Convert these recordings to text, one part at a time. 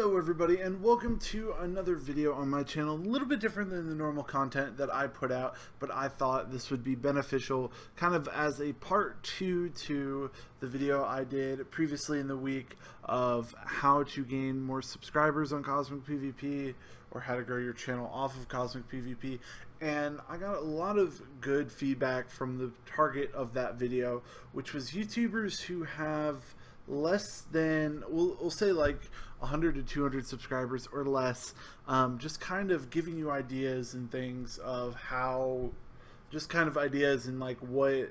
Hello everybody, and welcome to another video on my channel. A little bit different than the normal content that I put out, but I thought this would be beneficial kind of as a part 2 to the video I did previously in the week of how to gain more subscribers on Cosmic PvP or how to grow your channel off of Cosmic PvP. And I got a lot of good feedback from the target of that video, which was YouTubers who have less than, we'll say like 100 to 200 subscribers or less, just kind of giving you ideas and things of how, just kind of ideas and like what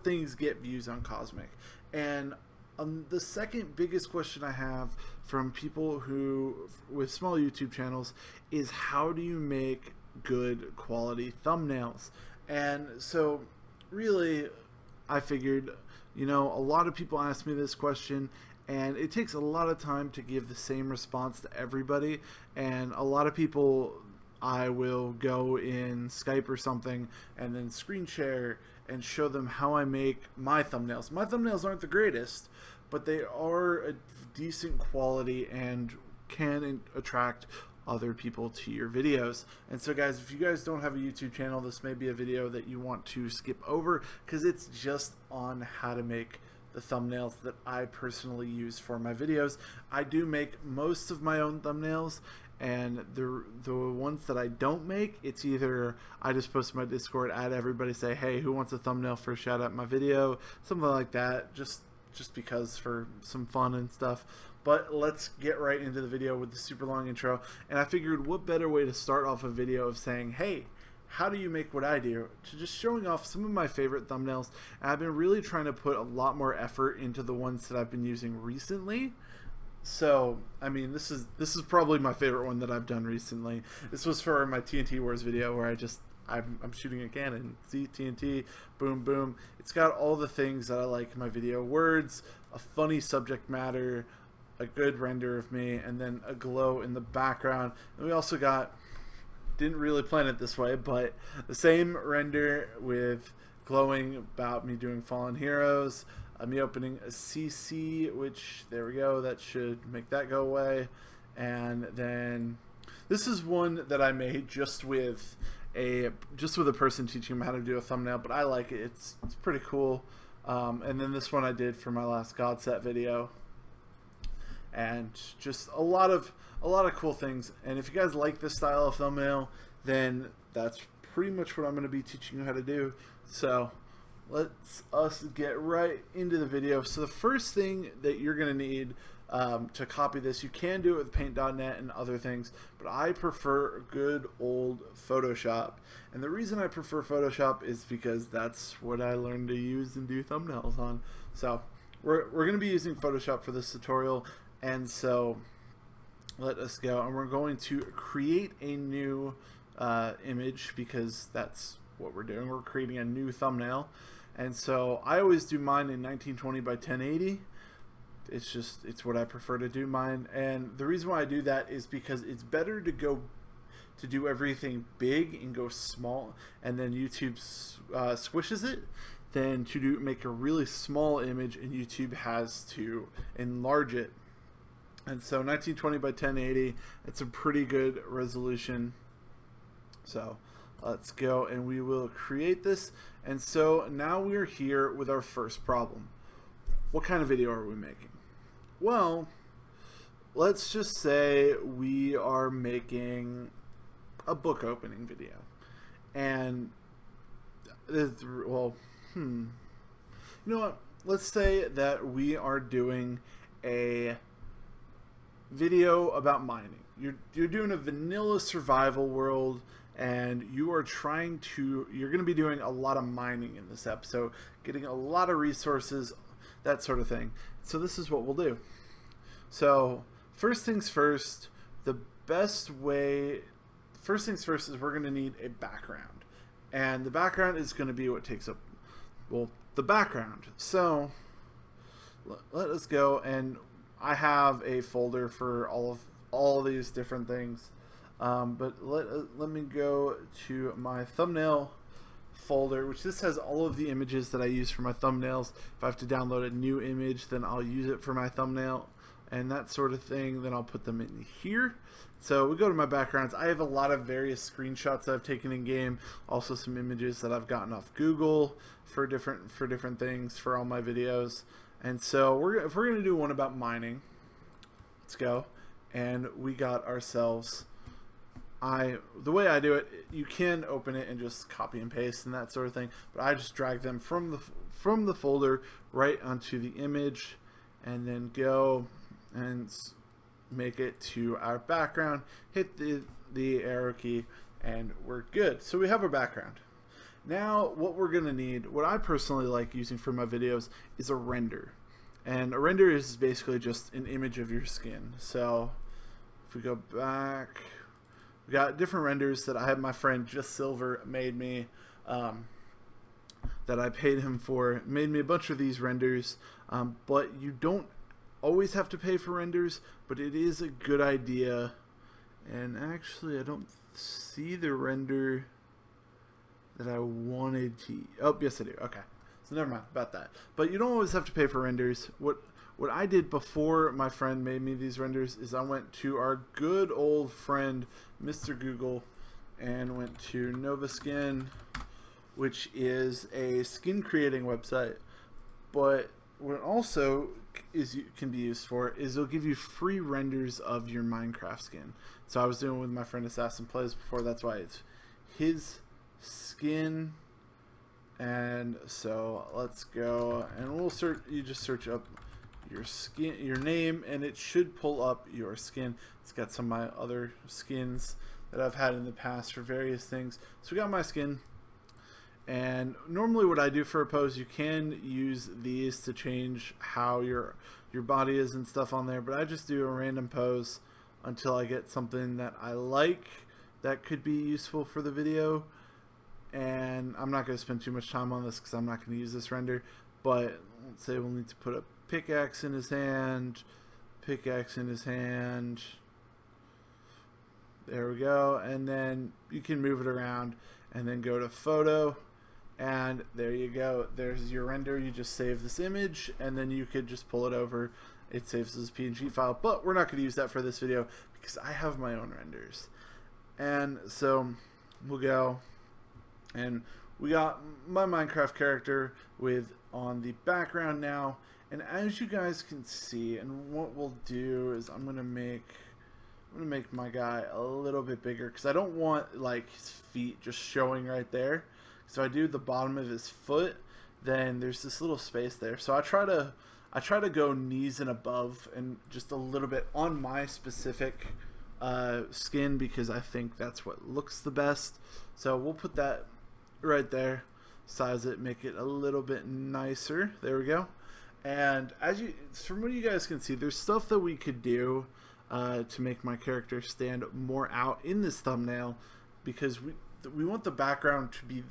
things get views on Cosmic. And the second biggest question I have from people who with small YouTube channels is, how do you make good quality thumbnails? And so really I figured, you know, a lot of people ask me this question, and it takes a lot of time to give the same response to everybody. And a lot of people, I will go in Skype or something and then screen share and show them how I make my thumbnails. My thumbnails aren't the greatest, but they are a decent quality and can attract other people to your videos. And so guys, if you guys don't have a YouTube channel, this may be a video that you want to skip over, because it's just on how to make the thumbnails that I personally use for my videos. I do make most of my own thumbnails, and the ones that I don't make, it's either I just post my Discord, add everybody, say, hey, who wants a thumbnail for a shout out in my video, something like that, just because, for some fun and stuff. But let's get right into the video with the super long intro. And I figured, what better way to start off a video of saying, hey, how do you make what I do, to just showing off some of my favorite thumbnails. And I've been really trying to put a lot more effort into the ones that I've been using recently. So, I mean, this is probably my favorite one that I've done recently. This was for my TNT Wars video, where I'm shooting a cannon. See, TNT, boom, boom. It's got all the things that I like in my video. Words, a funny subject matter, a good render of me, and then a glow in the background. And we also got, didn't really plan it this way, but the same render with glowing about me doing Fallen Heroes, me opening a CC, which, there we go, that should make that go away. And then this is one that I made just with a person teaching them how to do a thumbnail, but I like it. It's pretty cool. And then this one I did for my last God Set video, and just a lot of cool things. And if you guys like this style of thumbnail, then that's pretty much what I'm going to be teaching you how to do. So let's get right into the video. So the first thing that you're going to need to copy this, you can do it with paint.net and other things, but I prefer good old Photoshop. And the reason I prefer Photoshop is because that's what I learned to use and do thumbnails on. So we're going to be using Photoshop for this tutorial. And so let us go, and we're going to create a new image, because that's what we're doing. We're creating a new thumbnail. And so I always do mine in 1920 by 1080. It's what I prefer to do mine. And the reason why I do that is because it's better to do everything big and go small, and then YouTube squishes it, than to make a really small image and YouTube has to enlarge it. And so 1920 by 1080, it's a pretty good resolution. So let's go, and we will create this. And so now we're here with our first problem. What kind of video are we making? Well, let's just say we are making a book opening video. And well, you know what? Let's say that we are doing a video about mining. You're doing a vanilla survival world, and you're going to be doing a lot of mining in this episode, getting a lot of resources, that sort of thing. So this is what we'll do. So first things first is we're going to need a background, and the background is going to be what takes up, well, the background. So let us go, and I have a folder for all these different things, but let me go to my thumbnail folder, which this has all of the images that I use for my thumbnails. If I have to download a new image, then I'll use it for my thumbnail. and that sort of thing. Then I'll put them in here. So we go to my backgrounds. I have a lot of various screenshots that I've taken in game, also some images that I've gotten off Google for different things for all my videos. And so if we're gonna do one about mining, let's go. And we got ourselves, the way I do it, you can open it and just copy and paste and that sort of thing, but I just drag them from the folder right onto the image, and then go and make it to our background, hit the arrow key, and we're good. So we have our background. Now what we're gonna need, what I personally like using for my videos, is a render. And a render is basically just an image of your skin. So if we go back, we got different renders that I had my friend Just Silver made me, that I paid him for. Made me a bunch of these renders, but you don't always have to pay for renders, but it is a good idea. And actually I don't see the render that I wanted to. Oh, yes I do. Okay, so never mind about that. But you don't always have to pay for renders. What I did before my friend made me these renders is I went to our good old friend Mr. Google and went to Novaskin, which is a skin creating website. But what also can be used for is it'll give you free renders of your Minecraft skin. So I was doing it with my friend Assassin Plays before. That's why it's his skin. And so let's go, and we'll search. You just search up your skin, your name, and it should pull up your skin. It's got some of my other skins that I've had in the past for various things. So we got my skin. And normally what I do for a pose, you can use these to change how your body is and stuff on there, but I just do a random pose until I get something that I like that could be useful for the video. And I'm not going to spend too much time on this because I'm not going to use this render, but let's say we'll need to put a pickaxe in his hand, pickaxe in his hand. There we go. And then you can move it around and then go to photo, and there you go. There's your render. You just save this image and then you could just pull it over. It saves as a PNG file, but we're not going to use that for this video because I have my own renders. And so we'll go, and we got my Minecraft character on the background now. And as you guys can see, and what we'll do is I'm gonna make my guy a little bit bigger because I don't want like his feet just showing right there. So I do the bottom of his foot, then there's this little space there. So I try to go knees and above and just a little bit on my specific skin because I think that's what looks the best. So we'll put that right there, size it, make it a little bit nicer. There we go. And from what you guys can see, there's stuff that we could do to make my character stand more out in this thumbnail, because we want the background to be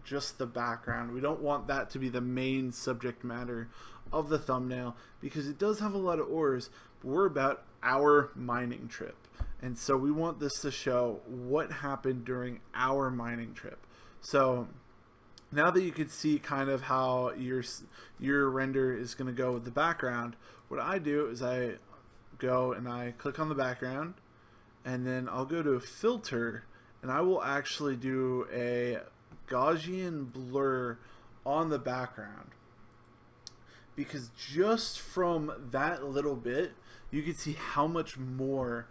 just the background. We don't want that to be the main subject matter of the thumbnail, because it does have a lot of ores, but we're about our mining trip. And so we want this to show what happened during our mining trip. So now that you can see kind of how your render is going to go with the background, what I do is I go and I click on the background, and then I'll go to filter, and I will actually do a Gaussian blur on the background, because just from that little bit you can see how much more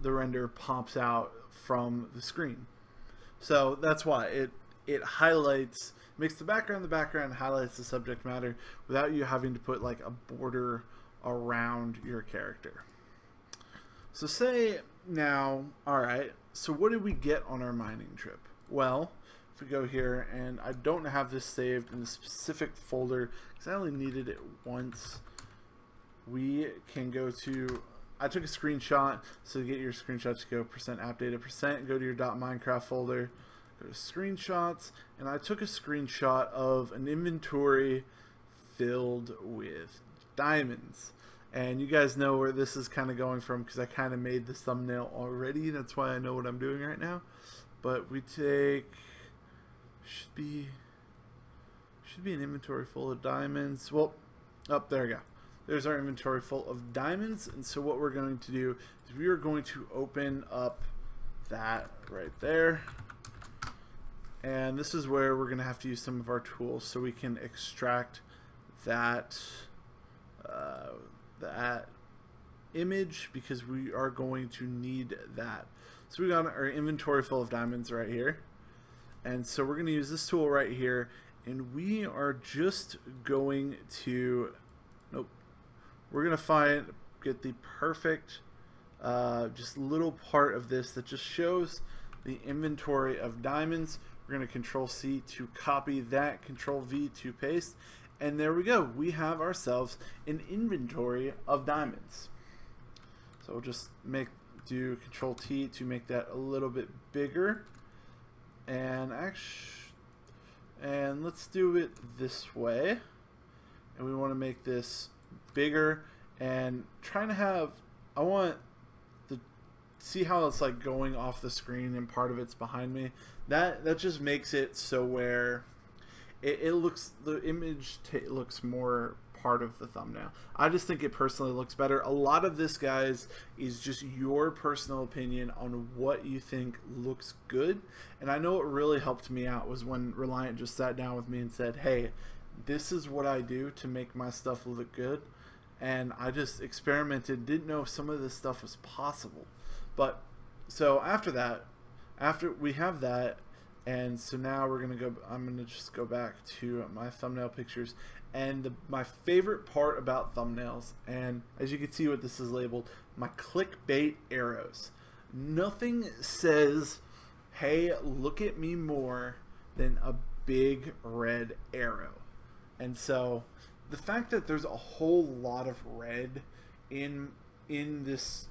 the render pops out from the screen. So that's why it highlights, makes the background highlights the subject matter without you having to put like a border around your character. So say now, alright, so what did we get on our mining trip? Well, if we go here, and I don't have this saved in a specific folder because I only needed it once, we can go to, I took a screenshot, so to get your screenshots, go %appdata%, go to your .minecraft folder, go to screenshots, and I took a screenshot of an inventory filled with diamonds. And you guys know where this is kind of going from because I kind of made this thumbnail already. That's why I know what I'm doing right now. But we take, should be an inventory full of diamonds. Well, there we go. there's our inventory full of diamonds. And so what we're going to do is we are going to open up that right there. And this is where we're going to have to use some of our tools so we can extract that that image, because we are going to need that. So we got our inventory full of diamonds right here. And so we're going to use this tool right here, and we are just going to, we're going to get the perfect just little part of this that just shows the inventory of diamonds. We're going to Control C to copy that, Control V to paste, and there we go. We have ourselves an inventory of diamonds. So we'll just do Control T to make that a little bit bigger, and let's do it this way. And we want to make this bigger, and trying to have, I want to see how it's like going off the screen and part of it's behind me. That just makes it so where it looks, the image looks more part of the thumbnail. I just think it personally looks better. A lot of this, guys, is just your personal opinion on what you think looks good. And I know what really helped me out was when Reliant just sat down with me and said, hey, this is what I do to make my stuff look good. And I just experimented, didn't know some of this stuff was possible. But so after that, after we have that, and so now we're gonna go, I'm gonna just go back to my thumbnail pictures. And my favorite part about thumbnails, and as you can see what this is labeled, my clickbait arrows. Nothing says, hey, look at me more, than a big red arrow. And so the fact that there's a whole lot of red in this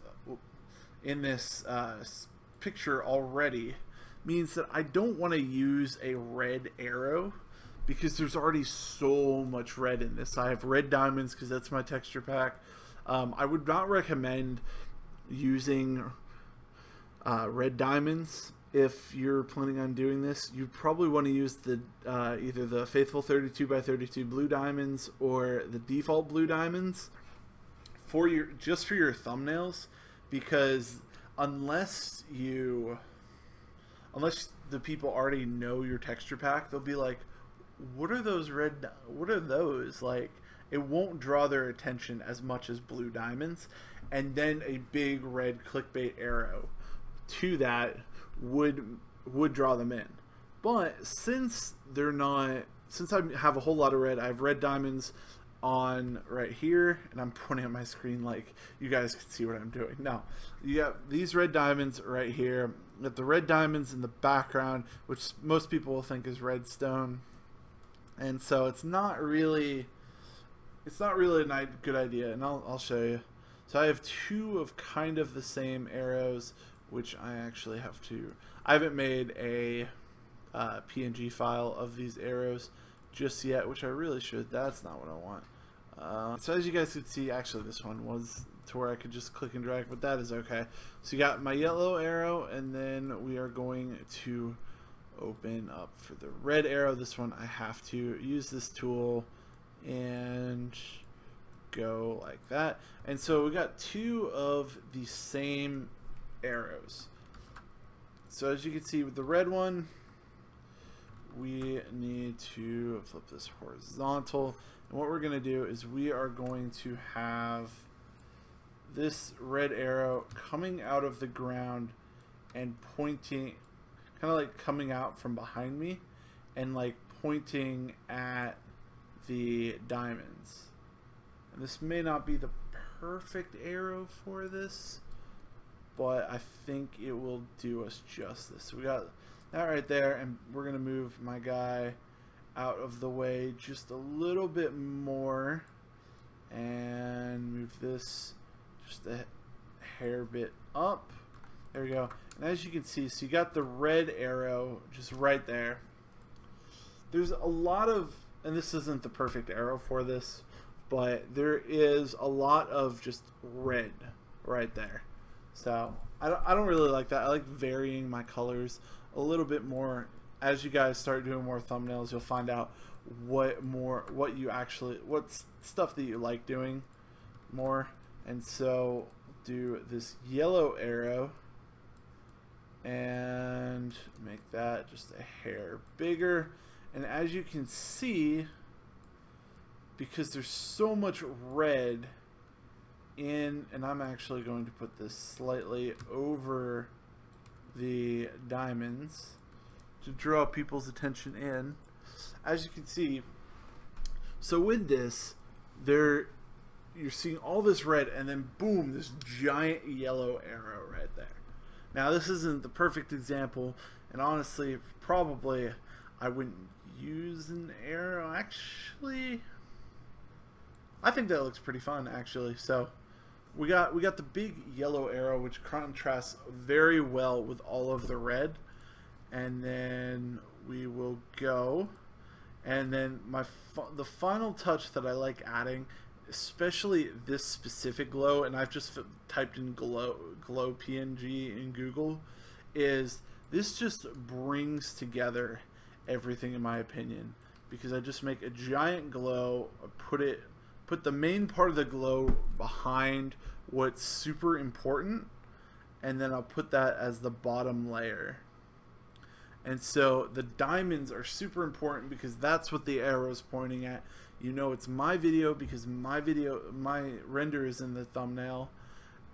picture already means that I don't want to use a red arrow, because there's already so much red in this. I have red diamonds because that's my texture pack. I would not recommend using red diamonds if you're planning on doing this. You probably want to use the either the Faithful 32x32 blue diamonds or the default blue diamonds for your thumbnails, because unless the people already know your texture pack, they'll be like, what are those red, what are those? Like, it won't draw their attention as much as blue diamonds. And then a big red clickbait arrow to that would draw them in. But since they're not, since I have a whole lot of red, I have red diamonds on right here, and I'm pointing at my screen like you guys can see what I'm doing. Now, you got these red diamonds right here. You got the red diamonds in the background, which most people will think is redstone. And so it's not really a good idea, and I'll show you. So I have two of kind of the same arrows, which I actually have to, I haven't made a PNG file of these arrows just yet, which I really should. That's not what I want. So as you guys can see, actually this one was to where I could just click and drag, but that is okay. So you got my yellow arrow, and then we are going to open up for the red arrow. This one I have to use this tool and go like that. And so we got two of the same arrows. So as you can see with the red one, we need to flip this horizontal, and what we're going to do is we are going to have this red arrow coming out of the ground and pointing, kind of like coming out from behind me and like pointing at the diamonds. And this may not be the perfect arrow for this, but I think it will do us justice. So we got that right there, and we're gonna move my guy out of the way just a little bit more and move this just a hair bit up. There we go. And as you can see, so you got the red arrow just right there. There's a lot of, and this isn't the perfect arrow for this, but there is a lot of just red right there. So I don't really like that. I like varying my colors a little bit more. As you guys start doing more thumbnails, you'll find out what stuff that you like doing. more. And so do this yellow arrow and make that just a hair bigger. And as you can see, because there's so much red in, and I'm actually going to put this slightly over the diamonds to draw people's attention in. As you can see, so with this, you're seeing all this red, and then boom, this giant yellow arrow right there. Now this isn't the perfect example, and honestly, probably I wouldn't use an arrow. Actually, I think that looks pretty fun actually. So we got the big yellow arrow, which contrasts very well with all of the red, and then we will go, and then the final touch that I like adding, especially this specific glow, and I've just typed in glow PNG in Google, is this just brings together everything in my opinion, because I just make a giant glow, put the main part of the glow behind what's super important, and then I'll put that as the bottom layer. And so the diamonds are super important because that's what the arrow is pointing at. You know it's my video because my render is in the thumbnail,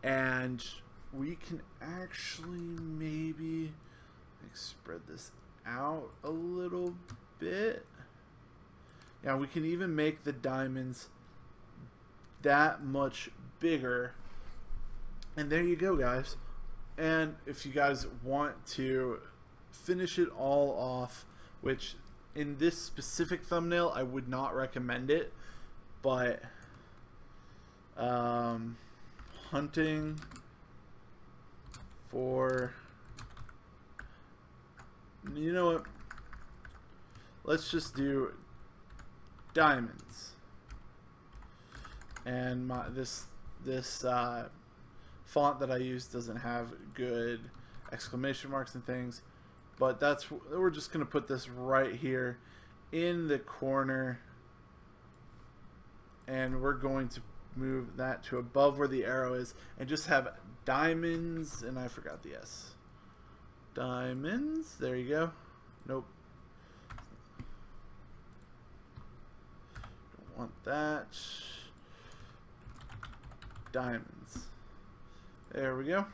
and we can actually maybe spread this out a little bit. Yeah, we can even make the diamonds that much bigger. And there you go, guys. And if you guys want to finish it all off, which in this specific thumbnail I would not recommend it, but hunting for, you know what, let's just do diamonds. And this font that I use doesn't have good exclamation marks and things, but we're just gonna put this right here in the corner, and we're going to move that to above where the arrow is and just have diamonds, and I forgot the S. Diamonds, there you go. Nope. Don't want that. Diamonds. There we go.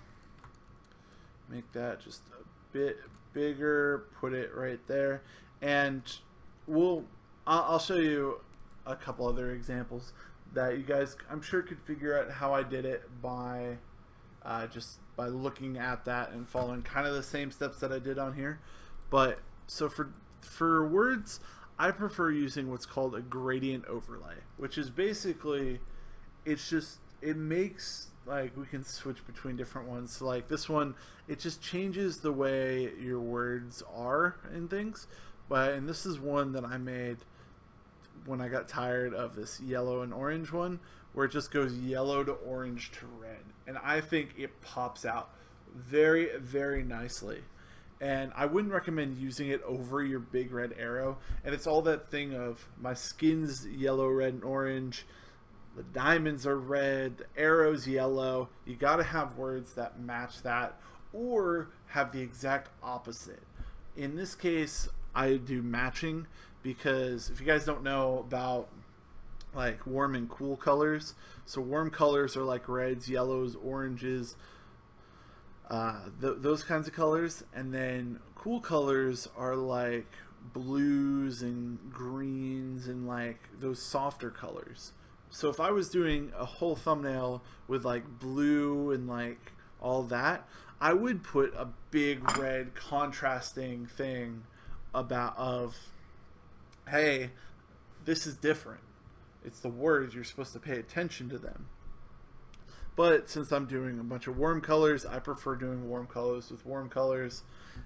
Make that just a bit bigger, put it right there, and I'll show you a couple other examples that you guys, I'm sure, could figure out how I did it by just by looking at that and following kind of the same steps that I did on here. But so for words, I prefer using what's called a gradient overlay, which is basically, it makes, like, we can switch between different ones. So like this one, it just changes the way your words are and things. And this is one that I made when I got tired of this yellow and orange one, where it just goes yellow to orange to red, and I think it pops out very, very nicely. And I wouldn't recommend using it over your big red arrow. And it's all that thing of my skin's yellow, red, and orange, the diamonds are red, the arrow's yellow. You gotta have words that match that, or have the exact opposite. In this case, I do matching, because if you guys don't know about like warm and cool colors, so warm colors are like reds, yellows, oranges, those kinds of colors, and then cool colors are like blues and greens and like those softer colors. So if I was doing a whole thumbnail with like blue and like all that, I would put a big red contrasting thing of, hey, this is different. It's the words, you're supposed to pay attention to them. But since I'm doing a bunch of warm colors, I prefer doing warm colors with warm colors.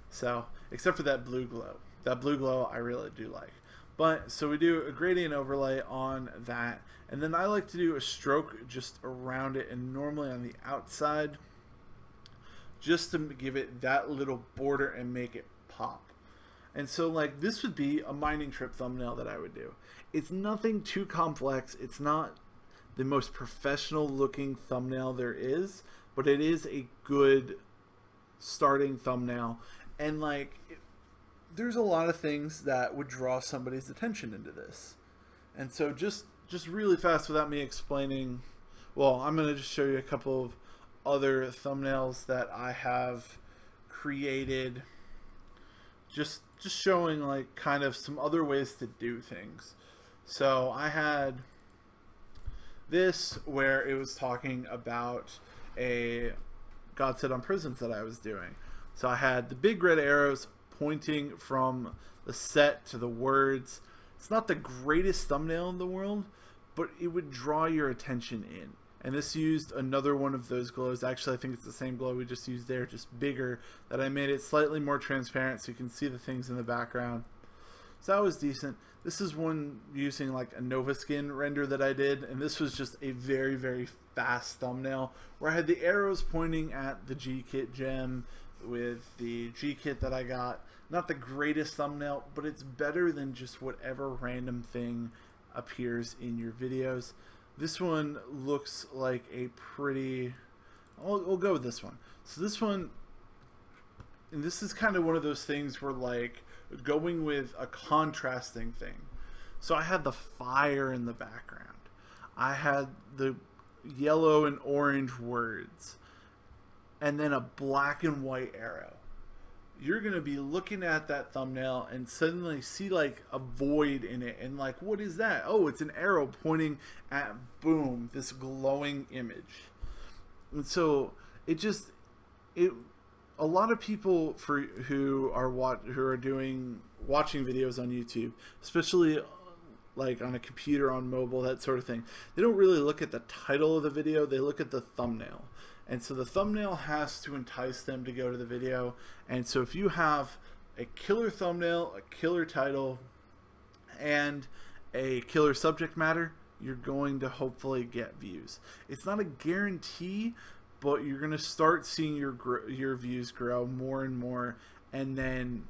So, except for that blue glow. That blue glow I really do like. But, so we do a gradient overlay on that. And then I like to do a stroke just around it, and normally on the outside, just to give it that little border and make it pop. And so like this would be a mining trip thumbnail that I would do. It's nothing too complex. It's not the most professional looking thumbnail there is, but it is a good starting thumbnail. And like, there's a lot of things that would draw somebody's attention into this. And so just really fast, without me explaining, well, I'm going to just show you a couple of other thumbnails that I have created, just showing like kind of some other ways to do things. So I had this where it was talking about a God Set on Prisons that I was doing. So I had the big red arrows pointing from the set to the words. It's not the greatest thumbnail in the world, but it would draw your attention in. And this used another one of those glows. Actually, I think it's the same glow we just used there, just bigger, that I made it slightly more transparent so you can see the things in the background. So that was decent. This is one using like a Nova Skin render that I did, and this was just a very, very fast thumbnail where I had the arrows pointing at the G-Kit gem with the G-Kit that I got. Not the greatest thumbnail, but it's better than just whatever random thing appears in your videos. This one looks like a pretty... we'll go with this one. So this one, and this is kind of one of those things where like going with a contrasting thing. So I had the fire in the background. I had the yellow and orange words, and then a black and white arrow. You're going to be looking at that thumbnail and suddenly see like a void in it, and like, what is that? Oh, it's an arrow pointing at, boom, this glowing image. And so it just, a lot of people who are watching videos on YouTube, especially like on a computer, on mobile, that sort of thing, they don't really look at the title of the video, they look at the thumbnail. And so the thumbnail has to entice them to go to the video. And so if you have a killer thumbnail, a killer title, and a killer subject matter, you're going to hopefully get views. It's not a guarantee, but you're going to start seeing your views grow more and more. And then,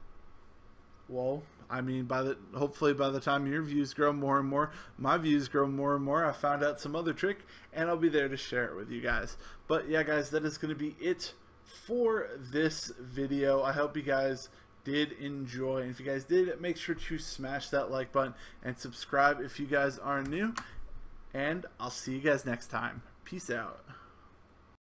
well, I mean, hopefully by the time your views grow more and more, my views grow more and more. I found out some other trick, and I'll be there to share it with you guys. But yeah, guys, that is going to be it for this video. I hope you guys did enjoy. And if you guys did, make sure to smash that like button and subscribe if you guys are new. And I'll see you guys next time. Peace out.